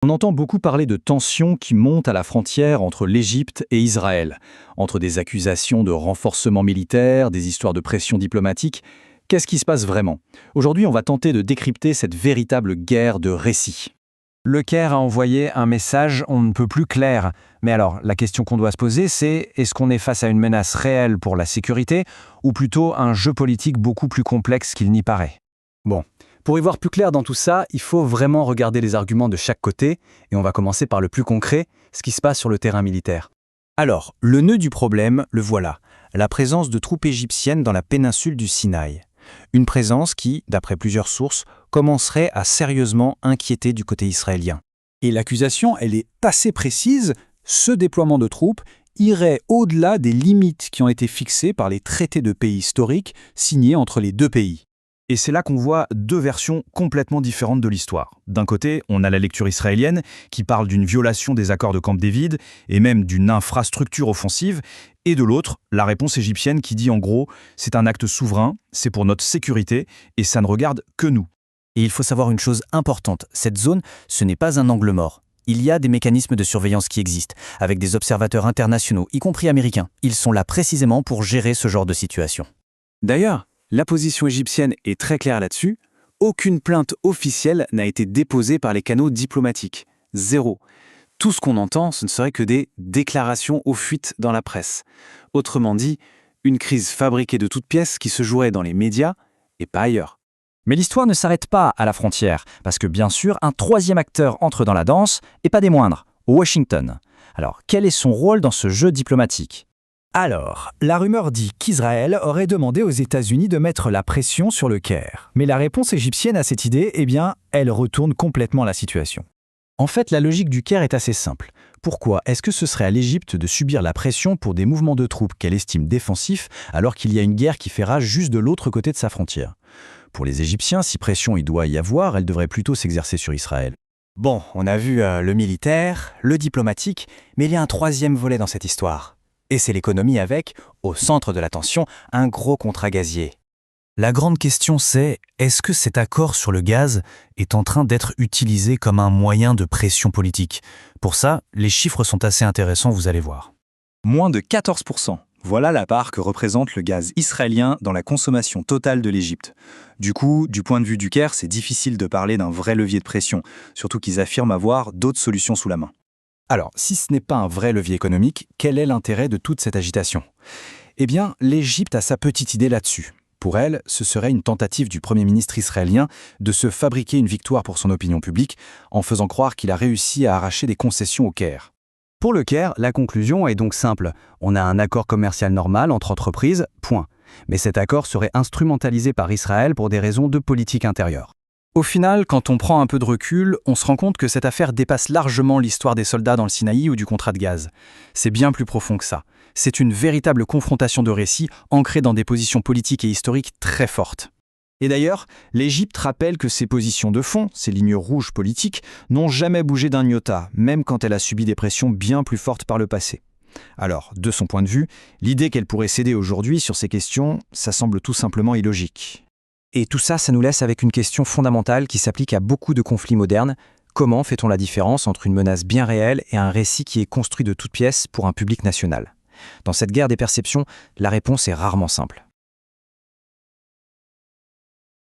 On entend beaucoup parler de tensions qui montent à la frontière entre l'Égypte et Israël, entre des accusations de renforcement militaire, des histoires de pression diplomatique. Qu'est-ce qui se passe vraiment? Aujourd'hui, on va tenter de décrypter cette véritable guerre de récits. Le Caire a envoyé un message on ne peut plus clair. Mais alors, la question qu'on doit se poser, c'est est-ce qu'on est face à une menace réelle pour la sécurité ou plutôt un jeu politique beaucoup plus complexe qu'il n'y paraît? Bon, pour y voir plus clair dans tout ça, il faut vraiment regarder les arguments de chaque côté, et on va commencer par le plus concret, ce qui se passe sur le terrain militaire. Alors, le nœud du problème, le voilà, la présence de troupes égyptiennes dans la péninsule du Sinaï. Une présence qui, d'après plusieurs sources, commencerait à sérieusement inquiéter du côté israélien. Et l'accusation, elle est assez précise, ce déploiement de troupes irait au-delà des limites qui ont été fixées par les traités de paix historiques signés entre les deux pays. Et c'est là qu'on voit deux versions complètement différentes de l'histoire. D'un côté, on a la lecture israélienne qui parle d'une violation des accords de Camp David et même d'une infrastructure offensive, et de l'autre, la réponse égyptienne qui dit en gros « c'est un acte souverain, c'est pour notre sécurité et ça ne regarde que nous ». Et il faut savoir une chose importante, cette zone, ce n'est pas un angle mort. Il y a des mécanismes de surveillance qui existent, avec des observateurs internationaux, y compris américains. Ils sont là précisément pour gérer ce genre de situation. D'ailleurs, la position égyptienne est très claire là-dessus. Aucune plainte officielle n'a été déposée par les canaux diplomatiques. Zéro. Tout ce qu'on entend, ce ne serait que des déclarations aux fuites dans la presse. Autrement dit, une crise fabriquée de toutes pièces qui se jouerait dans les médias et pas ailleurs. Mais l'histoire ne s'arrête pas à la frontière, parce que bien sûr, un troisième acteur entre dans la danse, et pas des moindres, Washington. Alors, quel est son rôle dans ce jeu diplomatique ? Alors, la rumeur dit qu'Israël aurait demandé aux États-Unis de mettre la pression sur le Caire. Mais la réponse égyptienne à cette idée, elle retourne complètement la situation. En fait, la logique du Caire est assez simple. Pourquoi est-ce que ce serait à l'Égypte de subir la pression pour des mouvements de troupes qu'elle estime défensifs alors qu'il y a une guerre qui fait rage juste de l'autre côté de sa frontière? Pour les Égyptiens, si pression il doit y avoir, elle devrait plutôt s'exercer sur Israël. Bon, on a vu le militaire, le diplomatique, mais il y a un troisième volet dans cette histoire. Et c'est l'économie avec, au centre de l'attention, un gros contrat gazier. La grande question c'est, est-ce que cet accord sur le gaz est en train d'être utilisé comme un moyen de pression politique? Pour ça, les chiffres sont assez intéressants, vous allez voir. Moins de 14%. Voilà la part que représente le gaz israélien dans la consommation totale de l'Égypte. Du coup, du point de vue du Caire, c'est difficile de parler d'un vrai levier de pression, surtout qu'ils affirment avoir d'autres solutions sous la main. Alors, si ce n'est pas un vrai levier économique, quel est l'intérêt de toute cette agitation? Eh bien, l'Égypte a sa petite idée là-dessus. Pour elle, ce serait une tentative du Premier ministre israélien de se fabriquer une victoire pour son opinion publique en faisant croire qu'il a réussi à arracher des concessions au Caire. Pour le Caire, la conclusion est donc simple. On a un accord commercial normal entre entreprises, point. Mais cet accord serait instrumentalisé par Israël pour des raisons de politique intérieure. Au final, quand on prend un peu de recul, on se rend compte que cette affaire dépasse largement l'histoire des soldats dans le Sinaï ou du contrat de gaz. C'est bien plus profond que ça. C'est une véritable confrontation de récits ancrée dans des positions politiques et historiques très fortes. Et d'ailleurs, l'Égypte rappelle que ses positions de fond, ses lignes rouges politiques, n'ont jamais bougé d'un iota, même quand elle a subi des pressions bien plus fortes par le passé. Alors, de son point de vue, l'idée qu'elle pourrait céder aujourd'hui sur ces questions, ça semble tout simplement illogique. Et tout ça, ça nous laisse avec une question fondamentale qui s'applique à beaucoup de conflits modernes. Comment fait-on la différence entre une menace bien réelle et un récit qui est construit de toutes pièces pour un public national? Dans cette guerre des perceptions, la réponse est rarement simple.